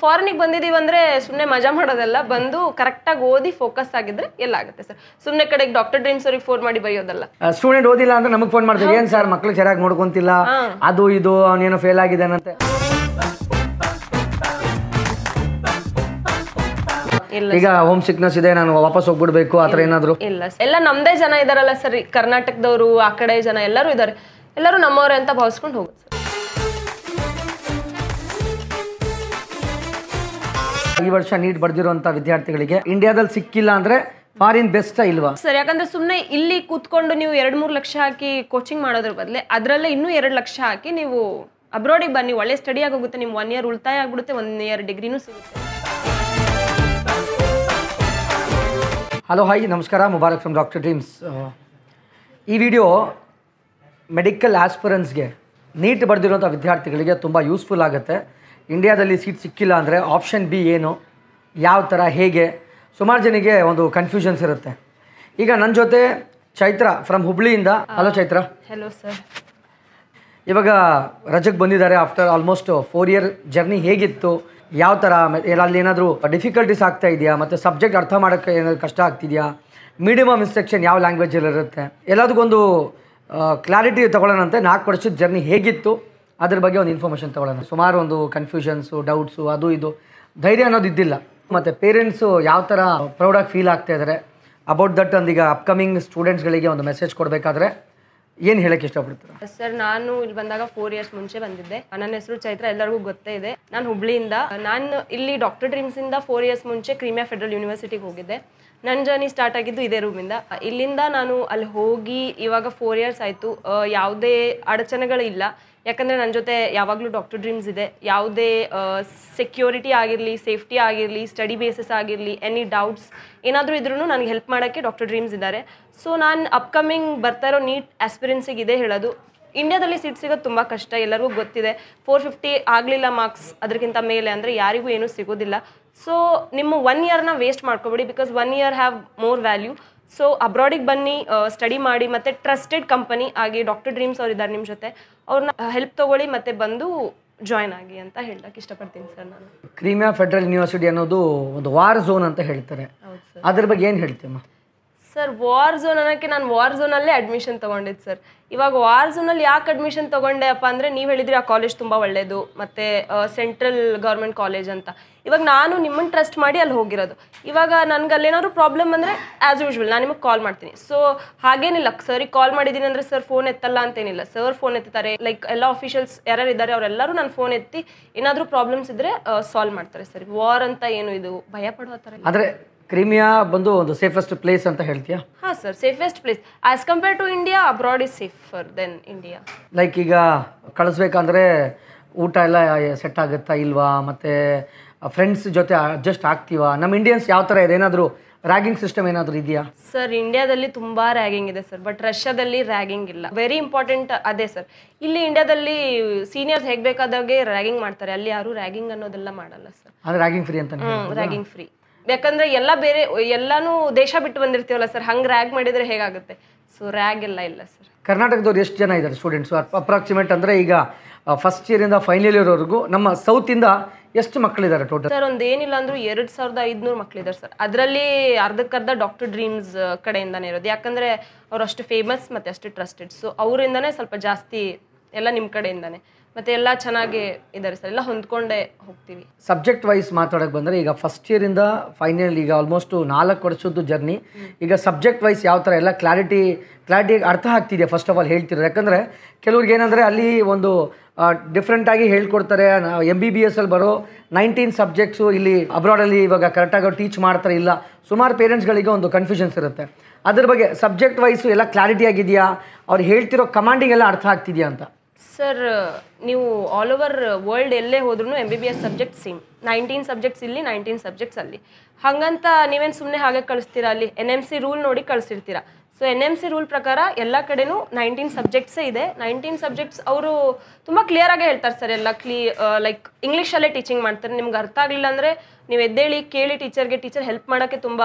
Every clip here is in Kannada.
ಫಾರಿನಿಗೆ ಬಂದಿದ್ದೀವಿ ಅಂದ್ರೆ ಸುಮ್ಮನೆ ಮಜಾ ಮಾಡೋದಲ್ಲ, ಬಂದು ಕರೆಕ್ಟಾಗಿ ಓದಿ ಫೋಕಸ್ ಆಗಿದ್ರೆ ಎಲ್ಲ ಆಗುತ್ತೆ ಸರ್. ಸುಮ್ಮನೆ ಕಡೆಗೆ ಡಾಕ್ಟರ್ ಡ್ರೀಮ್ಸ್ ಅವ್ರಿಗೆ ಫೋನ್ ಮಾಡಿ ಬೈಯೋದಲ್ಲ. ಸ್ಟೂಡೆಂಟ್ ಓದಿಲ್ಲ ಅಂದ್ರೆ ನಮಗೆ ಫೋನ್ ಮಾಡ್ತೀವಿ, ಏನ್ ಸರ್ ಮಕ್ಳು ಸರಿಯಾಗಿ ನೋಡ್ಕೊಂತಿಲ್ಲ, ಅದು ಇದು ಅವನೇನೋ ಫೇಲ್ ಆಗಿದ್ದಾನಂತೆ. ಈಗ ಹೋಮ್ ಸಿಕ್ನೆಸ್ ಇದೆ, ನಾನು ವಾಪಸ್ ಹೋಗ್ಬಿಡ್ಬೇಕು ಆತರ ಏನಾದ್ರು? ಇಲ್ಲ, ಎಲ್ಲ ನಮ್ದೇ ಜನ ಇದಾರಲ್ಲ ಸರ್, ಕರ್ನಾಟಕದವರು ಆ ಕಡೆ ಜನ ಎಲ್ಲರೂ ಇದಾರೆ, ಎಲ್ಲರೂ ನಮ್ಮವ್ರೆ ಅಂತ ಭಾವಿಸ್ಕೊಂಡು ಹೋಗುತ್ತೆ ಸರ್. ಈ ವರ್ಷ ನೀಟ್ ಬರ್ದಿರುವಂತ ವಿದ್ಯಾರ್ಥಿಗಳಿಗೆ ಇಂಡಿಯಾದಲ್ಲಿ ಸಿಕ್ಕಿಲ್ಲ ಅಂದ್ರೆ ಫಾರಿನ್ ಬೆಸ್ಟ್ ಇಲ್ವಾ ಸರ್? ಯಾಕಂದ್ರೆ ಸುಮ್ಮನೆ ಇಲ್ಲಿ ಕೂತ್ಕೊಂಡು ನೀವು 2-3 ಲಕ್ಷ ಹಾಕಿ ಕೋಚಿಂಗ್ ಮಾಡೋದ್ರ ಬದಲೇ ಅದರಲ್ಲೇ ಇನ್ನೂ 2 ಲಕ್ಷ ಹಾಕಿ ನೀವು ಅಬ್ರಾಡಿಗೆ ಬನ್ನಿ, ಒಳ್ಳೆ ಸ್ಟಡಿ ಆಗೋಗುತ್ತೆ, ನಿಮ್ 1 ಇಯರ್ ಉಳಿತಾಯ ಆಗ್ಬಿಡುತ್ತೆ, 1 ಇಯರ್ ಡಿಗ್ರಿನೂ ಸಿಗುತ್ತೆ. ಹಲೋ ಹಾಯ್ ನಮಸ್ಕಾರ, ಮುಬಾರಕ್ ಫ್ರಮ್ ಡಾಕ್ಟರ್ ಡ್ರೀಮ್ಸ್. ಈ ವಿಡಿಯೋ ಮೆಡಿಕಲ್ ಆಸ್ಪಿರೆಂಟ್ಸ್ಗೆ ನೀಟ್ ಬರೆದಿರುವಂಥ ವಿದ್ಯಾರ್ಥಿಗಳಿಗೆ ತುಂಬ ಯೂಸ್ಫುಲ್ ಆಗುತ್ತೆ. ಇಂಡಿಯಾದಲ್ಲಿ ಸೀಟ್ ಸಿಕ್ಕಿಲ್ಲ ಅಂದರೆ ಆಪ್ಷನ್ ಬಿ ಏನು, ಯಾವ ಥರ, ಹೇಗೆ, ಸುಮಾರು ಜನಿಗೆ ಒಂದು ಕನ್ಫ್ಯೂಷನ್ಸ್ ಇರುತ್ತೆ. ಈಗ ನನ್ನ ಜೊತೆ ಚೈತ್ರ ಫ್ರಮ್ ಹುಬ್ಳಿಯಿಂದ. ಹಲೋ ಚೈತ್ರ. Hello sir. ಇವಾಗ ರಜಕ್ಕೆ ಬಂದಿದ್ದಾರೆ ಆಫ್ಟರ್ ಆಲ್ಮೋಸ್ಟ್ 4 ಇಯರ್ ಜರ್ನಿ. ಹೇಗಿತ್ತು, ಯಾವ ಥರ, ಅಲ್ಲಿ ಏನಾದರೂ ಡಿಫಿಕಲ್ಟೀಸ್ ಆಗ್ತಾ ಇದೆಯಾ, ಮತ್ತು ಸಬ್ಜೆಕ್ಟ್ ಅರ್ಥ ಮಾಡೋಕ್ಕೆ ಏನಾದರೂ ಕಷ್ಟ ಆಗ್ತಿದೆಯಾ, ಮಿನಿಮಮ್ ಇನ್ಸ್ಟ್ರಕ್ಷನ್ ಯಾವ ಲ್ಯಾಂಗ್ವೇಜಲ್ಲಿ ಇರುತ್ತೆ, ಎಲ್ಲದಕ್ಕೊಂದು ಕ್ಲಾರಿಟಿ ತೊಗೊಳ್ಳೋಣಂತೆ. 4 ವರ್ಷದ ಜರ್ನಿ ಹೇಗಿತ್ತು ಅದ್ರ ಬಗ್ಗೆ ಒಂದು ಇನ್ಫಾರ್ಮೇಷನ್ ತೊಗೊಳ್ಳೋಣ. ಸುಮಾರು ಒಂದು ಕನ್ಫ್ಯೂಷನ್ಸು, ಡೌಟ್ಸು, ಅದು ಇದು, ಧೈರ್ಯ ಅನ್ನೋದು ಇದ್ದಿಲ್ಲ. ಮತ್ತು ಪೇರೆಂಟ್ಸು ಯಾವ ಥರ ಪ್ರೌಡಾಗಿ ಫೀಲ್ ಆಗ್ತಾ ಇದ್ದಾರೆ ಅಬೌಟ್ ದಟ್. ಅಂದೀಗ ಅಪ್ಕಮಿಂಗ್ ಸ್ಟೂಡೆಂಟ್ಸ್ಗಳಿಗೆ ಒಂದು ಮೆಸೇಜ್ ಕೊಡಬೇಕಾದ್ರೆ ಏನು ಹೇಳಕ್ಕೆ ಇಷ್ಟಪಡ್ತಾರೆ ಸರ್? ನಾನು ಇಲ್ಲಿ ಬಂದಾಗ 4 ಇಯರ್ಸ್ ಮುಂಚೆ ಬಂದಿದ್ದೆ. ನನ್ನ ಹೆಸರು ಚೈತ್ರ, ಎಲ್ಲರಿಗೂ ಗೊತ್ತೇ ಇದೆ. ನಾನು ಹುಬ್ಳಿಯಿಂದ. ನಾನು ಇಲ್ಲಿ ಡಾಕ್ಟರ್ ಡ್ರೀಮ್ಸ್ ಇಂದ 4 ಇಯರ್ಸ್ ಮುಂಚೆ ಕ್ರೀಮಿಯಾ ಫೆಡರಲ್ ಯೂನಿವರ್ಸಿಟಿಗೆ ಹೋಗಿದ್ದೆ. ನನ್ನ ಜರ್ನಿ ಸ್ಟಾರ್ಟ್ ಆಗಿದ್ದು ಇದೇ ರೂಮಿಂದ. ಇಲ್ಲಿಂದ ನಾನು ಅಲ್ಲಿ ಹೋಗಿ ಇವಾಗ 4 ಇಯರ್ಸ್ ಆಯಿತು. ಯಾವುದೇ ಅಡಚಣೆಗಳಿಲ್ಲ, ಯಾಕಂದರೆ ನನ್ನ ಜೊತೆ ಯಾವಾಗಲೂ ಡಾಕ್ಟರ್ ಡ್ರೀಮ್ಸ್ ಇದೆ. ಯಾವುದೇ ಸೆಕ್ಯೂರಿಟಿ ಆಗಿರಲಿ, ಸೇಫ್ಟಿ ಆಗಿರಲಿ, ಸ್ಟಡಿ ಬೇಸಿಸ್ ಆಗಿರಲಿ, ಎನಿ ಡೌಟ್ಸ್ ಏನಾದರೂ ಇದ್ರೂ ನನಗೆ ಹೆಲ್ಪ್ ಮಾಡೋಕ್ಕೆ ಡಾಕ್ಟರ್ ಡ್ರೀಮ್ಸ್ ಇದ್ದಾರೆ. ಸೊ ನಾನು ಅಪ್ಕಮಿಂಗ್ ಬರ್ತಾ ಇರೋ ನೀಟ್ ಆಸ್ಪಿರೆನ್ಸಿಗೆ ಇದೇ ಹೇಳೋದು, ಇಂಡಿಯಾದಲ್ಲಿ ಸೀಟ್ ಸಿಗೋದು ತುಂಬ ಕಷ್ಟ, ಎಲ್ಲರಿಗೂ ಗೊತ್ತಿದೆ. 450 ಆಗಲಿಲ್ಲ ಮಾರ್ಕ್ಸ್ ಅದಕ್ಕಿಂತ ಮೇಲೆ ಅಂದರೆ ಯಾರಿಗೂ ಏನೂ ಸಿಗೋದಿಲ್ಲ. ಸೊ ನಿಮ್ಮ 1 ಇಯರ್ನ ವೇಸ್ಟ್ ಮಾಡ್ಕೊಬೇಡಿ, because 1 year have more value. So ಅಬ್ರಾಡಿಗೆ ಬನ್ನಿ, ಸ್ಟಡಿ ಮಾಡಿ, ಮತ್ತು ಟ್ರಸ್ಟೆಡ್ ಕಂಪನಿ ಆಗಿ ಡಾಕ್ಟರ್ ಡ್ರೀಮ್ಸ್ ಅವ್ರು ಇದ್ದಾರೆ ನಿಮ್ಮ ಜೊತೆ, ಅವ್ರನ್ನ ಹೆಲ್ಪ್ ತೊಗೊಳ್ಳಿ ಮತ್ತು ಬಂದು ಜಾಯ್ನ್ ಆಗಿ ಅಂತ ಹೇಳಕ್ಕೆ ಇಷ್ಟಪಡ್ತೀನಿ ಸರ್. ನಾನು ಕ್ರೀಮಿಯಾ ಫೆಡರಲ್ ಯೂನಿವರ್ಸಿಟಿ ಅನ್ನೋದು ಒಂದು ವಾರ್ ಝೋನ್ ಅಂತ ಹೇಳ್ತಾರೆ, ಅದ್ರ ಬಗ್ಗೆ ಏನು ಹೇಳ್ತೀಮ್ಮ ಸರ್? ವಾರ್ ಝೋನ್ ಅನ್ನೋಕ್ಕೆ ನಾನು ವಾರ್ ಝೋನಲ್ಲೇ ಅಡ್ಮಿಷನ್ ತೊಗೊಂಡಿದ್ದು ಸರ್. ಇವಾಗ ವಾರ್ ಝೋನಲ್ಲಿ ಯಾಕೆ ಅಡ್ಮಿಷನ್ ತೊಗೊಂಡೆ ಅಪ್ಪ ಅಂದರೆ, ನೀವು ಹೇಳಿದ್ರಿ ಆ ಕಾಲೇಜ್ ತುಂಬ ಒಳ್ಳೆಯದು, ಮತ್ತು ಸೆಂಟ್ರಲ್ ಗೌರ್ಮೆಂಟ್ ಕಾಲೇಜ್ ಅಂತ. ಇವಾಗ ನಾನು ನಿಮ್ಮನ್ನು ಟ್ರಸ್ಟ್ ಮಾಡಿ ಅಲ್ಲಿ ಹೋಗಿರೋದು. ಇವಾಗ ನನಗೆ ಅಲ್ಲೇನಾದ್ರು ಪ್ರಾಬ್ಲಮ್ ಅಂದರೆ ಆ್ಯಸ್ ಯೂಶ್ವಲ್ ನಾನು ನಿಮಗೆ ಕಾಲ್ ಮಾಡ್ತೀನಿ. ಸೊ ಹಾಗೇನಿಲ್ಲ, ಸರಿಗೆ ಕಾಲ್ ಮಾಡಿದ್ದೀನಿ ಅಂದರೆ ಸರ್ ಫೋನ್ ಎತ್ತಲ್ಲ ಅಂತೇನಿಲ್ಲ, ಸರ್ ಫೋನ್ ಎತ್ತಾರೆ. ಲೈಕ್ ಎಲ್ಲ ಆಫೀಷಿಯಲ್ಸ್ ಯಾರ್ಯಾರು ಇದ್ದಾರೆ ಅವರೆಲ್ಲರೂ ನಾನು ಫೋನ್ ಎತ್ತಿ ಏನಾದರೂ ಪ್ರಾಬ್ಲಮ್ಸ್ ಇದ್ದರೆ ಸಾಲ್ವ್ ಮಾಡ್ತಾರೆ ಸರ್. ವಾರ್ ಅಂತ ಏನು ಇದು ಭಯ ಪಡೋ ಥರ. ಆದರೆ ಕ್ರೀಮಿಯಾ ಬಂದು ಒಂದು ಸೇಫೆಸ್ಟ್ ಪ್ಲೇಸ್ ಅಂತ ಹೇಳ್ತೀಯಾ? ಹಾಂ sir, safest place as compare to India. Abroad is safer than India. Like ಈಗ ಕಳಿಸ್ಬೇಕಂದ್ರೆ ಊಟ ಎಲ್ಲ ಸೆಟ್ ಆಗುತ್ತಾ ಇಲ್ವಾ, ಮತ್ತು ಫ್ರೆಂಡ್ಸ್ ಜೊತೆ ಅಡ್ಜಸ್ಟ್ ಆಗ್ತೀವಾ? ನಮ್ಮ ಇಂಡಿಯನ್ಸ್ ಯಾವ ಥರ ಇದೆ, ಏನಾದರೂ ರ್ಯಾಗಿಂಗ್ ಸಿಸ್ಟಮ್ ಏನಾದರೂ ಇದೆಯಾ? ಸರ್ ಇಂಡಿಯಾದಲ್ಲಿ ತುಂಬ ರ್ಯಾಗಿಂಗ್ ಇದೆ ಸರ್, ಬಟ್ ರಷ್ಯಾದಲ್ಲಿ ರ್ಯಾಗಿಂಗ್ ಇಲ್ಲ. ವೆರಿ ಇಂಪಾರ್ಟೆಂಟ್ ಅದೇ ಸರ್. ಇಲ್ಲಿ ಇಂಡಿಯಾದಲ್ಲಿ ಸೀನಿಯರ್ಸ್ ಹೇಗೆ ಬೇಕಾದಾಗೆ ರ್ಯಾಗಿಂಗ್ ಮಾಡ್ತಾರೆ, ಅಲ್ಲಿ ಯಾರು ರ್ಯಾಗಿಂಗ್ ಅನ್ನೋದೆಲ್ಲ ಮಾಡಲ್ಲ ಸರ್. ಅಂದರೆ ರ್ಯಾಗಿಂಗ್ ಫ್ರೀ ಅಂತ? Ragging free. ಯಾಕಂದ್ರೆ ಎಲ್ಲ ಬೇರೆ ಎಲ್ಲಾನು ದೇಶ ಬಿಟ್ಟು ಬಂದಿರ್ತೀವಲ್ಲ ಸರ್, ಹಂಗೆ ರ್ಯಾಗ್ ಮಾಡಿದರೆ ಹೇಗಾಗುತ್ತೆ? ಸೊ ರ್ಯಾಗ್ ಎಲ್ಲ ಇಲ್ಲ ಸರ್. ಕರ್ನಾಟಕದವ್ರು ಎಷ್ಟು ಜನ ಇದ್ದಾರೆ ಸ್ಟೂಡೆಂಟ್ಸು ಅಪ್ರಾಕ್ಸಿಮೇಟ್? ಅಂದರೆ ಈಗ ಫಸ್ಟ್ ಇಯರಿಂದ ಫೈನಲ್ ಇಯರ್ವರೆಗೂ ನಮ್ಮ ಸೌತಿಂದ ಎಷ್ಟು ಮಕ್ಕಳಿದ್ದಾರೆ ಟೋಟಲ್? ಸರ್ ಒಂದು ಏನಿಲ್ಲ ಅಂದರೂ 2500 ಮಕ್ಕಳಿದ್ದಾರೆ ಸರ್. ಅದರಲ್ಲಿ ಅರ್ಧಕ್ಕರ್ಧ ಡಾಕ್ಟರ್ ಡ್ರೀಮ್ಸ್ ಕಡೆಯಿಂದಾನೇ ಇರೋದು, ಯಾಕಂದರೆ ಅವ್ರು ಅಷ್ಟು ಫೇಮಸ್ ಮತ್ತು ಅಷ್ಟು ಟ್ರಸ್ಟೆಡ್. ಸೊ ಅವರಿಂದನೇ ಸ್ವಲ್ಪ ಜಾಸ್ತಿ, ಎಲ್ಲ ನಿಮ್ಮ ಕಡೆಯಿಂದಾನೆ, ಮತ್ತು ಎಲ್ಲ ಚೆನ್ನಾಗಿ ಇದ್ದಾರೆ ಸರ್, ಎಲ್ಲ ಹೊಂದ್ಕೊಂಡೇ ಹೋಗ್ತೀವಿ. ಸಬ್ಜೆಕ್ಟ್ ವೈಸ್ ಮಾತಾಡೋಕೆ ಬಂದರೆ ಈಗ ಫಸ್ಟ್ ಇಯರಿಂದ ಫೈನಲ್ ಈಗ ಆಲ್ಮೋಸ್ಟ್ 4 ವರ್ಷದ್ದು ಜರ್ನಿ. ಈಗ ಸಬ್ಜೆಕ್ಟ್ ವೈಸ್ ಯಾವ ಥರ ಎಲ್ಲ ಕ್ಲಾರಿಟಿ ಅರ್ಥ ಆಗ್ತಿದೆಯಾ ಫಸ್ಟ್ ಆಫ್ ಆಲ್ ಹೇಳ್ತಿರೋದು? ಯಾಕಂದರೆ ಕೆಲವ್ರಿಗೆ ಏನಂದರೆ ಅಲ್ಲಿ ಒಂದು ಡಿಫ್ರೆಂಟಾಗಿ ಹೇಳ್ಕೊಡ್ತಾರೆ. MBBS ಅಲ್ಲಿ ಬರೋ 19 ಸಬ್ಜೆಕ್ಟ್ಸು ಇಲ್ಲಿ ಅಬ್ರಾಡಲ್ಲಿ ಇವಾಗ ಕರೆಕ್ಟಾಗಿ ಟೀಚ್ ಮಾಡ್ತಾರೆ ಇಲ್ಲ. ಸುಮಾರು ಪೇರೆಂಟ್ಸ್ಗಳಿಗೆ ಒಂದು ಕನ್ಫ್ಯೂಷನ್ಸ್ ಇರುತ್ತೆ. ಅದ್ರ ಬಗ್ಗೆ ಸಬ್ಜೆಕ್ಟ್ ವೈಸು ಎಲ್ಲ ಕ್ಲಾರಿಟಿ ಆಗಿದೆಯಾ, ಅವ್ರು ಹೇಳ್ತಿರೋ ಕಮಾಂಡಿಂಗ್ ಎಲ್ಲ ಅರ್ಥ ಆಗ್ತಿದೆಯಾ ಅಂತ? ಸರ್ ನೀವು ಆಲ್ ಓವರ್ ವರ್ಲ್ಡ್ ಎಲ್ಲೇ ಹೋದ್ರೂ MBBS ಸಬ್ಜೆಕ್ಟ್ ಸೇಮ್. 19 ಸಬ್ಜೆಕ್ಟ್ಸ್ ಇಲ್ಲಿ, 19 ಸಬ್ಜೆಕ್ಟ್ಸ್ ಅಲ್ಲಿ. ಹಾಗಂತ ನೀವೇನು ಸುಮ್ಮನೆ ಹಾಗೆ ಕಳಿಸ್ತೀರಾ? ಅಲ್ಲಿ NMC ರೂಲ್ ನೋಡಿ ಕಳಿಸಿರ್ತೀರಾ. ಸೊ NMC ರೂಲ್ ಪ್ರಕಾರ ಎಲ್ಲ ಕಡೆನೂ 19 ಸಬ್ಜೆಕ್ಟ್ಸೇ ಇದೆ. 19 ಸಬ್ಜೆಕ್ಟ್ಸ್ ಅವರು ತುಂಬ ಕ್ಲಿಯರಾಗೇ ಹೇಳ್ತಾರೆ ಸರ್. ಎಲ್ಲ ಲೈಕ್ ಇಂಗ್ಲೀಷಲ್ಲೇ ಟೀಚಿಂಗ್ ಮಾಡ್ತಾರೆ. ನಿಮ್ಗೆ ಅರ್ಥ ಆಗಲಿಲ್ಲ ಅಂದರೆ ನೀವು ಎದ್ದೇಳಿ ಕೇಳಿ ಟೀಚರ್ಗೆ, ಟೀಚರ್ ಹೆಲ್ಪ್ ಮಾಡೋಕ್ಕೆ ತುಂಬ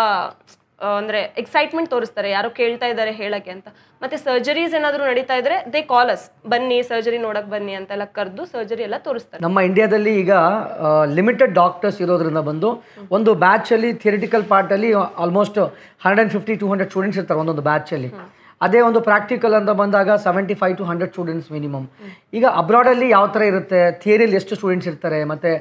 ಅಂದರೆ ಎಕ್ಸೈಟ್ಮೆಂಟ್ ತೋರಿಸ್ತಾರೆ, ಯಾರೋ ಕೇಳ್ತಾ ಇದ್ದಾರೆ ಹೇಳಕ್ಕೆ ಅಂತ. ಮತ್ತು ಸರ್ಜರೀಸ್ ಏನಾದರೂ ನಡೀತಾ ಇದ್ರೆ ದೇ ಕಾಲ್ ಅಸ್, ಬನ್ನಿ ಸರ್ಜರಿ ನೋಡಕ್ಕೆ ಬನ್ನಿ ಅಂತೆಲ್ಲ ಕರೆದು ಸರ್ಜರಿ ಎಲ್ಲ ತೋರಿಸ್ತಾರೆ. ನಮ್ಮ ಇಂಡಿಯಾದಲ್ಲಿ ಈಗ ಲಿಮಿಟೆಡ್ ಡಾಕ್ಟರ್ಸ್ ಇರೋದ್ರಿಂದ ಬಂದು ಒಂದು ಬ್ಯಾಚಲ್ಲಿ ಥಿಯರಿಟಿಕಲ್ ಪಾರ್ಟಲ್ಲಿ ಆಲ್ಮೋಸ್ಟ್ 150-200 ಸ್ಟೂಡೆಂಟ್ಸ್ ಇರ್ತಾರೆ ಒಂದೊಂದು ಬ್ಯಾಚಲ್ಲಿ. ಅದೇ ಒಂದು ಪ್ರಾಕ್ಟಿಕಲ್ ಅಂತ ಬಂದಾಗ 75 to 100 ಸ್ಟೂಡೆಂಟ್ಸ್ ಮಿನಿಮಮ್. ಈಗ ಅಬ್ರಾಡಲ್ಲಿ ಯಾವ ಥರ ಇರುತ್ತೆ, ಥಿಯರಿಯಲ್ಲಿ ಎಷ್ಟು ಸ್ಟೂಡೆಂಟ್ಸ್ ಇರ್ತಾರೆ ಮತ್ತು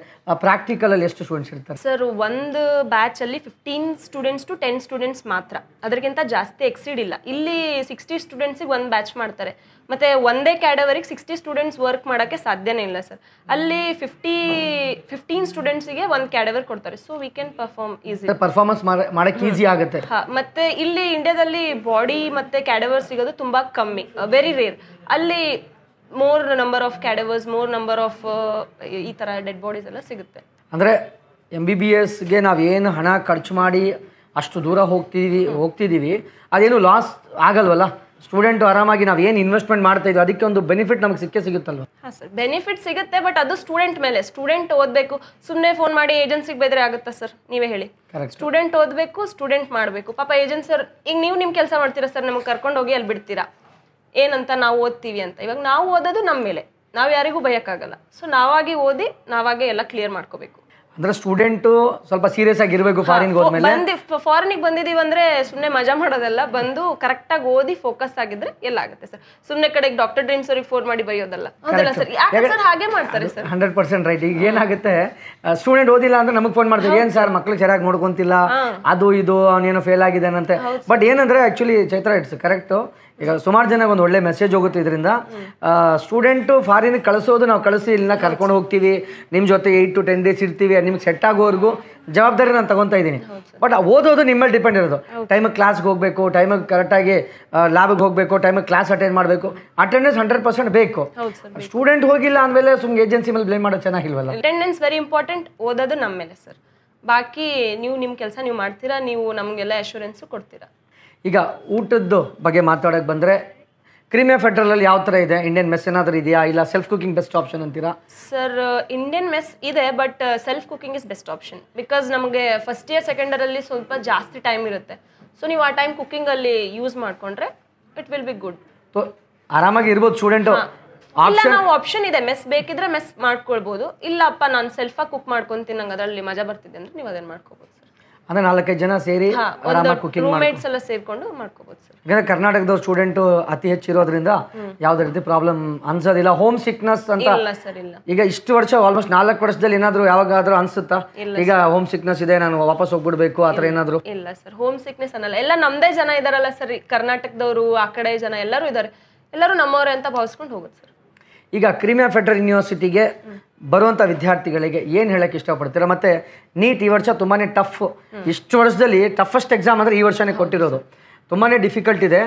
ಪ್ರಾಕ್ಟಿಕಲಲ್ಲಿ ಎಷ್ಟು ಸ್ಟೂಡೆಂಟ್ಸ್ ಇರ್ತಾರೆ? ಸರ್ ಒಂದು ಬ್ಯಾಚಲ್ಲಿ 15 ಸ್ಟೂಡೆಂಟ್ಸ್ to 10 ಸ್ಟೂಡೆಂಟ್ಸ್ ಮಾತ್ರ, ಅದಕ್ಕಿಂತ ಜಾಸ್ತಿ ಎಕ್ಸಿಡ್ ಇಲ್ಲ. ಇಲ್ಲಿ 60 ಸ್ಟೂಡೆಂಟ್ಸಿಗೆ ಒಂದು ಬ್ಯಾಚ್ ಮಾಡ್ತಾರೆ, ಮತ್ತು ಒಂದೇ ಕ್ಯಾಡವರಿಗೆ 60 ಸ್ಟೂಡೆಂಟ್ಸ್ ವರ್ಕ್ ಮಾಡೋಕ್ಕೆ ಸಾಧ್ಯನೇ ಇಲ್ಲ ಸರ್. ಅಲ್ಲಿ 15 ಸ್ಟೂಡೆಂಟ್ಸಿಗೆ ಒಂದು ಕ್ಯಾಡವರ್ ಕೊಡ್ತಾರೆ, so we can perform easy, performance ಮಾಡೋಕ್ಕೆ ಈಸಿ ಆಗುತ್ತೆ. ಹಾಂ, ಮತ್ತು ಇಲ್ಲಿ ಇಂಡಿಯಾದಲ್ಲಿ ಬಾಡಿ ಮತ್ತು ಕ್ಯಾಡವರ್ ಸಿಗೋದು ತುಂಬ ಕಮ್ಮಿ, ವೆರಿ ರೇರ್. ಅಲ್ಲಿ more number of cadavers, more number of ಈ ಥರ ಡೆಡ್ ಬಾಡೀಸ್ ಎಲ್ಲ ಸಿಗುತ್ತೆ. ಅಂದರೆ MBBSಗೆ ನಾವೇನು ಹಣ ಖರ್ಚು ಮಾಡಿ ಅಷ್ಟು ದೂರ ಹೋಗ್ತಿದ್ದೀವಿ ಅದೇನು ಲಾಸ್ ಆಗಲ್ವಲ್ಲ? ಸ್ಟೂಡೆಂಟು ಆರಾಮಾಗಿ ನಾವು ಏನು ಇನ್ವೆಸ್ಟ್ಮೆಂಟ್ ಮಾಡ್ತಾ ಇದ್ದೀವಿ ಅದಕ್ಕೆ ಒಂದು ಬೆನಿಫಿಟ್ ನಮಗೆ ಸಿಗುತ್ತಲ್ವ? ಹಾಂ ಸರ್, ಬೆನಿಫಿಟ್ ಸಿಗುತ್ತೆ, ಬಟ್ ಅದು ಸ್ಟೂಡೆಂಟ್ ಮೇಲೆ. ಸ್ಟೂಡೆಂಟ್ ಓದಬೇಕು, ಸುಮ್ಮನೆ ಫೋನ್ ಮಾಡಿ ಏಜೆನ್ಸಿಗೆ ಬೆದ್ರೆ ಆಗುತ್ತಾ ಸರ್? ನೀವೇ ಹೇಳಿ. ಸ್ಟೂಡೆಂಟ್ ಓದಬೇಕು, ಸ್ಟೂಡೆಂಟ್ ಮಾಡಬೇಕು. ಪಾಪ ಏಜೆನ್ಸಿ ಸರ್, ಈಗ ನೀವು ನಿಮ್ಮ ಕೆಲಸ ಮಾಡ್ತೀರಾ ಸರ್, ನಮಗೆ ಕರ್ಕೊಂಡು ಹೋಗಿ ಅಲ್ಲಿ ಬಿಡ್ತೀರಾ ಏನಂತ, ನಾವು ಓದ್ತೀವಿ ಅಂತ. ಇವಾಗ ನಾವು ಓದೋದು ನಮ್ಮ ಮೇಲೆ, ನಾವು ಯಾರಿಗೂ ಬಯೋಕ್ಕಾಗಲ್ಲ. ಸೊ ನಾವಾಗಿ ಓದಿ ನಾವಾಗೆ ಎಲ್ಲ ಕ್ಲಿಯರ್ ಮಾಡ್ಕೋಬೇಕು. ಅಂದ್ರೆ ಸ್ಟೂಡೆಂಟು ಸ್ವಲ್ಪ ಸೀರಿಯಸ್ ಆಗಿರಬೇಕು. ಫಾರಿನ್ಗೆ ಹೋದ್ಮೇಲೆ ಫಾರಿನಿಗೆ ಬಂದಿದ್ದೀವಿ ಅಂದ್ರೆ ಸುಮ್ಮನೆ ಮಜಾ ಮಾಡೋದಲ್ಲ, ಬಂದು ಕರೆಕ್ಟಾಗಿ ಓದಿ ಫೋಕಸ್ ಆಗಿದ್ರೆ ಎಲ್ಲ ಆಗುತ್ತೆ ಸರ್. ಸುಮ್ಮನೆ ಕಡೆಗೆ ಡಾಕ್ಟರ್ ಡ್ರೀಮ್ಸ್ ಅವ್ರಿಗೆ ಫೋನ್ ಮಾಡಿ ಬೈಯೋದಲ್ಲ, ಹೌದಲ್ಲ ಸರ್? ಯಾಕೆ ಸರ್ ಹಾಗೆ ಮಾಡ್ತಾರೆ ಸರ್? 100% ರೈಟ್. ಈಗ ಏನಾಗುತ್ತೆ, ಸ್ಟೂಡೆಂಟ್ ಓದಿಲ್ಲ ಅಂದ್ರೆ ನಮಗೆ ಫೋನ್ ಮಾಡ್ತೀವಿ, ಏನು ಸರ್ ಮಕ್ಳು ಸರಿಯಾಗಿ ನೋಡ್ಕೊಂತಿಲ್ಲ, ಅದು ಇದು ಅವನೇನೋ ಫೇಲ್ ಆಗಿದ್ದಾನಂತೆ. ಬಟ್ ಏನಂದ್ರೆ ಆಕ್ಚುಲಿ ಚೈತ್ರ ಇಟ್ಸ್ ಕರೆಕ್ಟು. ಈಗ ಸುಮಾರು ಜನಕ್ಕೆ ಒಂದು ಒಳ್ಳೆ ಮೆಸೇಜ್ ಹೋಗುತ್ತೆ ಇದರಿಂದ. ಸ್ಟೂಡೆಂಟು ಫಾರಿನಿಗೆ ಕಳಿಸೋದು, ನಾವು ಕಳಿಸಿ ಇಲ್ಲಿನ ಕರ್ಕೊಂಡು ಹೋಗ್ತೀವಿ, ನಿಮ್ಮ ಜೊತೆ 8 to 10 days ಇರ್ತೀವಿ, ನಿಮ್ಗೆ ಸೆಟ್ ಆಗೋವರೆಗೂ ಜವಾಬ್ದಾರಿ ನಾನು ತಗೊತಾ ಇದ್ದೀನಿ. ಬಟ್ ಓದೋದು ನಿಮ್ಮ ಮೇಲೆ ಡಿಪೆಂಡ್ ಇರೋದು. ಟೈಮಿಗೆ ಕ್ಲಾಸ್ಗೆ ಹೋಗಬೇಕು, ಟೈಮಿಗೆ ಕರೆಕ್ಟಾಗಿ ಲ್ಯಾಬಿಗೆ ಹೋಗಬೇಕು, ಟೈಮಿಗೆ ಕ್ಲಾಸ್ ಅಟೆಂಡ್ ಮಾಡಬೇಕು. ಅಟೆಂಡೆನ್ಸ್ 100% ಬೇಕು. ಸ್ಟೂಡೆಂಟ್ ಹೋಗಿಲ್ಲ ಅಂದಮೇಲೆ ಸುಮ್ಮನೆ ಏಜೆನ್ಸಿ ಮೇಲೆ ಬ್ಲೇಮ್ ಮಾಡೋದು ಚೆನ್ನಾಗಿಲ್ವಲ್ಲ? ಅಟೆಂಡೆನ್ಸ್ ವೆರಿ ಇಂಪಾರ್ಟೆಂಟ್, ಓದೋದು ನಮ್ಮ ಮೇಲೆ ಸರ್. ಬಾಕಿ ನೀವು ನಿಮ್ಮ ಕೆಲಸ ನೀವು ಮಾಡ್ತೀರಾ, ನೀವು ನಮಗೆಲ್ಲ ಅಶ್ಯೂರೆನ್ಸು ಕೊಡ್ತೀರಾ. ಈಗ ಊಟದ ಬಗ್ಗೆ ಮಾತಾಡೋಕೆ ಬಂದರೆ ಕ್ರೀಮಿಯಾ ಫೆಡರಲಲ್ಲಿ ಯಾವ ಥರ ಇದೆ? ಇಂಡಿಯನ್ ಮೆಸ್ ಏನಾದರೂ ಇದೆಯಾ, ಇಲ್ಲ ಸೆಲ್ಫ್ ಕುಕಿಂಗ್ ಬೆಸ್ಟ್ ಆಪ್ಷನ್ ಅಂತೀರಾ? ಸರ್ ಇಂಡಿಯನ್ ಮೆಸ್ ಇದೆ, but self cooking is best option. Because ನಮಗೆ ಫಸ್ಟ್ ಇಯರ್ ಸೆಕೆಂಡ್ ಇಯರಲ್ಲಿ ಸ್ವಲ್ಪ ಜಾಸ್ತಿ ಟೈಮ್ ಇರುತ್ತೆ. ಸೊ ನೀವು ಆ ಟೈಮ್ ಕುಕಿಂಗಲ್ಲಿ ಯೂಸ್ ಮಾಡಿಕೊಂಡ್ರೆ ಇಟ್ ವಿಲ್ ಬಿ ಗುಡ್. ಆರಾಮಾಗಿ ಇರ್ಬೋದು ಸ್ಟೂಡೆಂಟು. ಇಲ್ಲ, ನಾವು ಆಪ್ಷನ್ ಇದೆ, ಮೆಸ್ ಬೇಕಿದ್ರೆ ಮೆಸ್ ಮಾಡ್ಕೊಳ್ಬೋದು. ಇಲ್ಲಪ್ಪ ನಾನು ಸೆಲ್ಫಾಗಿ ಕುಕ್ ಮಾಡ್ಕೊತೀನಿ, ನಂಗೆ ಅದರಲ್ಲಿ ಮಜಾ ಬರ್ತಿದೆ ಅಂದ್ರೆ ನೀವು ಅದನ್ನು ಮಾಡ್ಕೋಬೋದು ಸರ್. ಅಂದರೆ 4-5 ಜನ ಸೇರಿ ಆರಾಮಾಗಿ ಕುಕಿಂಗ್ ರೂಮ್ಮೇಟ್ಸ್ ಎಲ್ಲ ಸೇರ್ಕೊಂಡು ಮಾಡ್ಕೋಬೋದು ಸರ್. ಯಾಕಂದ್ರೆ ಕರ್ನಾಟಕದ ಸ್ಟೂಡೆಂಟು ಅತಿ ಹೆಚ್ಚಿರೋದ್ರಿಂದ ಯಾವುದೇ ರೀತಿ ಪ್ರಾಬ್ಲಮ್ ಅನ್ಸೋದಿಲ್ಲ. ಹೋಮ್ ಸಿಕ್ನೆಸ್ ಅಂತ ಇಲ್ಲ ಸರ್, ಇಲ್ಲ. ಈಗ ಇಷ್ಟು ವರ್ಷ ಆಲ್ಮೋಸ್ಟ್ 4 ವರ್ಷದಲ್ಲಿ ಏನಾದರೂ ಯಾವಾಗಾದ್ರೂ ಅನ್ಸುತ್ತಾ ಈಗ ಹೋಮ್ ಸಿಕ್ನೆಸ್ ಇದೆ, ನಾನು ವಾಪಸ್ ಹೋಗ್ಬಿಡ್ಬೇಕು ಆ ಥರ ಏನಾದರೂ? ಇಲ್ಲ ಸರ್, ಹೋಮ್ ಸಿಕ್ನೆಸ್ ಅನ್ನಲ್ಲ. ಎಲ್ಲ ನಮ್ಮದೇ ಜನ ಇದಾರಲ್ಲ ಸರ್, ಕರ್ನಾಟಕದವರು, ಆ ಕಡೆ ಜನ ಎಲ್ಲರೂ ಇದ್ದಾರೆ, ಎಲ್ಲರೂ ನಮ್ಮವರೇ ಅಂತ ಭಾವಿಸ್ಕೊಂಡು ಹೋಗುತ್ತೆ ಸರ್. ಈಗ ಕ್ರೀಮಿಯಾ ಫೆಡರಲ್ ಯೂನಿವರ್ಸಿಟಿಗೆ ಬರುವಂಥ ವಿದ್ಯಾರ್ಥಿಗಳಿಗೆ ಏನು ಹೇಳಕ್ಕೆ ಇಷ್ಟಪಡ್ತೀರಾ? ಮತ್ತು ನೀಟ್ ಈ ವರ್ಷ ತುಂಬಾ ಟಫ್, ಇಷ್ಟು ವರ್ಷದಲ್ಲಿ ಟಫೆಸ್ಟ್ ಎಕ್ಸಾಮ್ ಅಂದರೆ ಈ ವರ್ಷನೇ ಕೊಟ್ಟಿರೋದು, ತುಂಬಾ ಡಿಫಿಕಲ್ಟ್ ಇದೆ.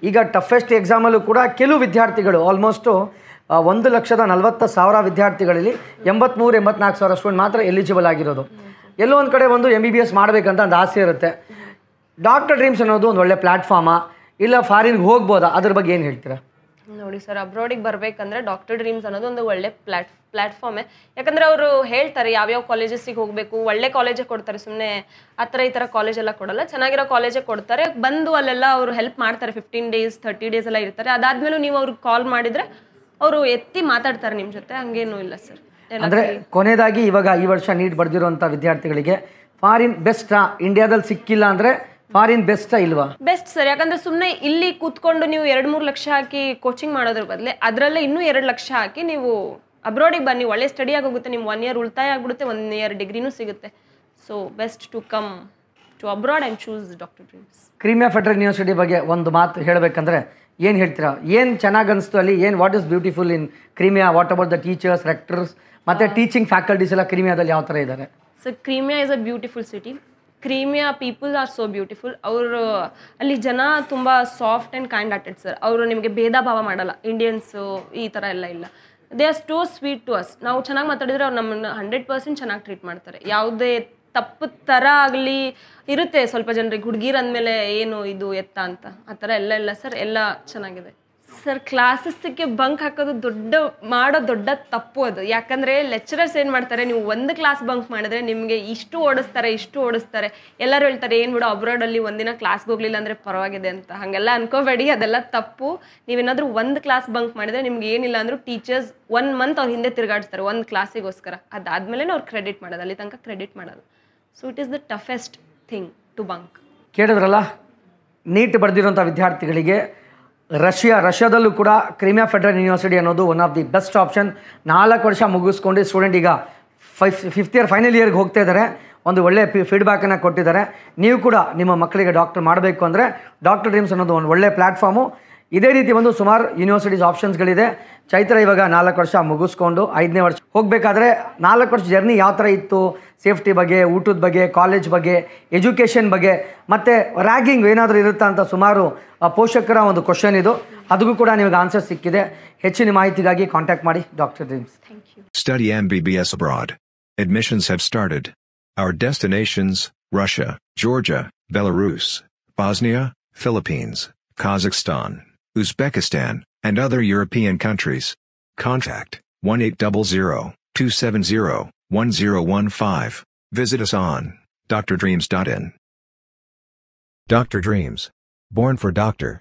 ಈಗ ಟಫೆಸ್ಟ್ ಎಕ್ಸಾಮಲ್ಲೂ ಕೂಡ ಕೆಲವು ವಿದ್ಯಾರ್ಥಿಗಳು ಆಲ್ಮೋಸ್ಟು 1,40,000 ವಿದ್ಯಾರ್ಥಿಗಳಲ್ಲಿ 83-84,000 ಸ್ಟೂಡೆಂಟ್ ಮಾತ್ರ ಎಲಿಜಿಬಲ್ ಆಗಿರೋದು. ಎಲ್ಲೋ ಒಂದು ಕಡೆ ಒಂದು MBBS ಮಾಡಬೇಕಂತ ಒಂದು ಆಸೆ ಇರುತ್ತೆ. ಡಾಕ್ಟರ್ ಡ್ರೀಮ್ಸ್ ಅನ್ನೋದು ಒಂದು ಒಳ್ಳೆ ಪ್ಲ್ಯಾಟ್ಫಾರ್ಮಾ, ಇಲ್ಲ ಫಾರಿನ್ಗೆ ಹೋಗ್ಬೋದಾ? ಅದ್ರ ಬಗ್ಗೆ ಏನು ಹೇಳ್ತೀರಾ? ನೋಡಿ ಸರ್, ಅಬ್ರಾಡಿಗೆ ಬರಬೇಕಂದ್ರೆ ಡಾಕ್ಟರ್ ಡ್ರೀಮ್ಸ್ ಅನ್ನೋದು ಒಂದು ಒಳ್ಳೆ ಪ್ಲ್ಯಾಟ್ಫಾರ್ಮೇ. ಯಾಕಂದರೆ ಅವರು ಹೇಳ್ತಾರೆ ಯಾವ್ಯಾವ ಕಾಲೇಜಸ್ಸಿಗೆ ಹೋಗಬೇಕು, ಒಳ್ಳೆ ಕಾಲೇಜೇ ಕೊಡ್ತಾರೆ, ಸುಮ್ಮನೆ ಆ ಥರ ಈ ಥರ ಕಾಲೇಜೆಲ್ಲ ಕೊಡಲ್ಲ, ಚೆನ್ನಾಗಿರೋ ಕಾಲೇಜೇ ಕೊಡ್ತಾರೆ. ಬಂದು ಅಲ್ಲೆಲ್ಲ ಅವರು ಹೆಲ್ಪ್ ಮಾಡ್ತಾರೆ, 15 days 30 days ಎಲ್ಲ ಇರ್ತಾರೆ. ಅದಾದ್ಮೇಲೆ ನೀವು ಅವ್ರಿಗೆ ಕಾಲ್ ಮಾಡಿದರೆ ಅವರು ಎತ್ತಿ ಮಾತಾಡ್ತಾರೆ ನಿಮ್ಮ ಜೊತೆ, ಹಂಗೇನೂ ಇಲ್ಲ ಸರ್. ಅಂದರೆ ಕೊನೆಯದಾಗಿ ಇವಾಗ ಈ ವರ್ಷ ನೀಟ್ ಬರೆದಿರುವಂಥ ವಿದ್ಯಾರ್ಥಿಗಳಿಗೆ ಫಾರಿನ್ ಬೆಸ್ಟಾ, ಇಂಡಿಯಾದಲ್ಲಿ ಸಿಕ್ಕಿಲ್ಲ ಅಂದರೆ ಫಾರಿನ್ ಬೆಸ್ಟಾ ಇಲ್ವಾ? Best sir. ಯಾಕಂದ್ರೆ ಸುಮ್ಮನೆ ಇಲ್ಲಿ ಕೂತ್ಕೊಂಡು ನೀವು 2-3 ಲಕ್ಷ ಹಾಕಿ ಕೋಚಿಂಗ್ ಮಾಡೋದ್ರ ಬದಲೇ ಅದರಲ್ಲೇ ಇನ್ನೂ 2 ಲಕ್ಷ ಹಾಕಿ ನೀವು ಅಬ್ರಾಡಿಗೆ ಬನ್ನಿ, ಒಳ್ಳೆ ಸ್ಟಡಿ ಆಗೋಗುತ್ತೆ, ನಿಮ್ಮ 1 year ಉಳಿತಾಯ ಆಗ್ಬಿಡುತ್ತೆ, 1 year ಡಿಗ್ರಿನೂ ಸಿಗುತ್ತೆ. So best to come to abroad and choose doctor dreams. Crimea federal university ಬಗ್ಗೆ ಒಂದು ಮಾತು ಹೇಳಬೇಕಂದ್ರೆ ಏನು ಹೇಳ್ತೀರಾ? ಏನು ಚೆನ್ನಾಗಿ ಅನಿಸ್ತು ಅಲ್ಲಿ? ಏನು what is beautiful in Crimea? What about the teachers, rectors ಮತ್ತು ಟೀಚಿಂಗ್ ಫ್ಯಾಕಲ್ಟೀಸ್ ಎಲ್ಲ ಕ್ರೀಮಿಯಾದಲ್ಲಿ ಯಾವ ಥರ ಇದ್ದಾರೆ? So Crimea is a beautiful city. Crimea people are so beautiful. ಅವರು ಅಲ್ಲಿ ಜನ ತುಂಬ soft and kind hearted sir. ಅವರು ನಿಮಗೆ ಭೇದ ಭಾವ ಮಾಡಲ್ಲ, ಇಂಡಿಯನ್ಸು ಈ ಥರ ಎಲ್ಲ ಇಲ್ಲ. They are too sweet to us. ನಾವು ಚೆನ್ನಾಗಿ ಮಾತಾಡಿದರೆ ಅವ್ರು ನಮ್ಮನ್ನು 100% ಚೆನ್ನಾಗಿ ಟ್ರೀಟ್ ಮಾಡ್ತಾರೆ. ಯಾವುದೇ ತಪ್ಪು ಥರ ಆಗಲಿ ಇರುತ್ತೆ ಸ್ವಲ್ಪ ಜನರಿಗೆ, ಹುಡುಗಿರು ಅಂದಮೇಲೆ ಏನು ಇದು ಎತ್ತ ಅಂತ, ಆ ಥರ ಎಲ್ಲ ಇಲ್ಲ ಸರ್, ಎಲ್ಲ ಚೆನ್ನಾಗಿದೆ. ಸರ್ ಕ್ಲಾಸಸ್ಗೆ ಬಂಕ್ ಹಾಕೋದು ದೊಡ್ಡ ತಪ್ಪು ಅದು. ಯಾಕಂದರೆ ಲೆಕ್ಚರರ್ಸ್ ಏನು ಮಾಡ್ತಾರೆ, ನೀವು ಒಂದು ಕ್ಲಾಸ್ ಬಂಕ್ ಮಾಡಿದ್ರೆ ನಿಮಗೆ ಇಷ್ಟು ಓಡಿಸ್ತಾರೆ. ಎಲ್ಲರೂ ಹೇಳ್ತಾರೆ ಏನು ಬಿಡು ಅಬ್ರಾಡಲ್ಲಿ ಒಂದಿನ ಕ್ಲಾಸ್ಗೆ ಹೋಗಲಿಲ್ಲ ಅಂದರೆ ಪರವಾಗಿದೆ ಅಂತ. ಹಾಗೆಲ್ಲ ಅನ್ಕೋಬೇಡಿ, ಅದೆಲ್ಲ ತಪ್ಪು. ನೀವೇನಾದರೂ ಒಂದು ಕ್ಲಾಸ್ ಬಂಕ್ ಮಾಡಿದ್ರೆ ನಿಮ್ಗೆ ಏನಿಲ್ಲ ಅಂದರೂ ಟೀಚರ್ಸ್ 1 ಮಂತ್ ಅವ್ರ ಹಿಂದೆ ತಿರುಗಾಡಿಸ್ತಾರೆ ಒಂದು ಕ್ಲಾಸಿಗೋಸ್ಕರ. ಅದಾದಮೇಲೆ ಅವ್ರು ಕ್ರೆಡಿಟ್ ಮಾಡೋದು, ಅಲ್ಲಿ ತನಕ ಕ್ರೆಡಿಟ್ ಮಾಡೋದು. So it is the toughest thing to bunk. ಕೇಳಿದ್ರಲ್ಲ, ನೀಟ್ ಬರೆದಿರೋಂಥ ವಿದ್ಯಾರ್ಥಿಗಳಿಗೆ ರಷ್ಯಾದಲ್ಲೂ ಕೂಡ ಕ್ರೀಮಿಯಾ ಫೆಡರಲ್ ಯೂನಿವರ್ಸಿಟಿ ಅನ್ನೋದು one of the best option. 4 ವರ್ಷ ಮುಗಿಸ್ಕೊಂಡು ಸ್ಟೂಡೆಂಟ್ ಈಗ 5th ಇಯರ್ ಫೈನಲ್ ಇಯರ್ಗೆ ಹೋಗ್ತಾ ಇದ್ದಾರೆ. ಒಂದು ಒಳ್ಳೆಯ ಫೀಡ್ಬ್ಯಾಕನ್ನು ಕೊಟ್ಟಿದ್ದಾರೆ. ನೀವು ಕೂಡ ನಿಮ್ಮ ಮಕ್ಕಳಿಗೆ ಡಾಕ್ಟರ್ ಮಾಡಬೇಕು ಅಂದರೆ ಡಾಕ್ಟರ್ ಡ್ರೀಮ್ಸ್ ಅನ್ನೋದು ಒಂದು ಒಳ್ಳೆಯ ಪ್ಲ್ಯಾಟ್ಫಾರ್ಮು. ಇದೇ ರೀತಿ ಒಂದು ಸುಮಾರು ಯೂನಿವರ್ಸಿಟೀಸ್ ಆಪ್ಷನ್ಸ್ಗಳಿದೆ. ಚೈತ್ರ ಇವಾಗ 4 ವರ್ಷ ಮುಗಿಸ್ಕೊಂಡು 5ನೇ ವರ್ಷ ಹೋಗಬೇಕಾದ್ರೆ 4 ವರ್ಷ ಜರ್ನಿ ಯಾವ ಥರ ಇತ್ತು, ಸೇಫ್ಟಿ ಬಗ್ಗೆ, ಊಟದ ಬಗ್ಗೆ, ಕಾಲೇಜ್ ಬಗ್ಗೆ, ಎಜುಕೇಷನ್ ಬಗ್ಗೆ, ಮತ್ತು ರ್ಯಾಗಿಂಗ್ ಏನಾದರೂ ಇರುತ್ತಾ ಅಂತ ಸುಮಾರು ಪೋಷಕರ ಒಂದು ಕ್ವಶನ್ ಇದು. ಅದಕ್ಕೂ ಕೂಡ ನಿಮಗೆ ಆನ್ಸರ್ ಸಿಕ್ಕಿದೆ. ಹೆಚ್ಚಿನ ಮಾಹಿತಿಗಾಗಿ ಕಾಂಟ್ಯಾಕ್ಟ್ ಮಾಡಿ doctor dreams. Study MBBS abroad. Admissions have started. Our destinations: Russia, Georgia, Belarus, Bosnia, Philippines, Kazakhstan, Uzbekistan, and other European countries. Contact 1-800-270-1015. Visit us on drdreams.in. Dr. Dreams. Born for Doctor.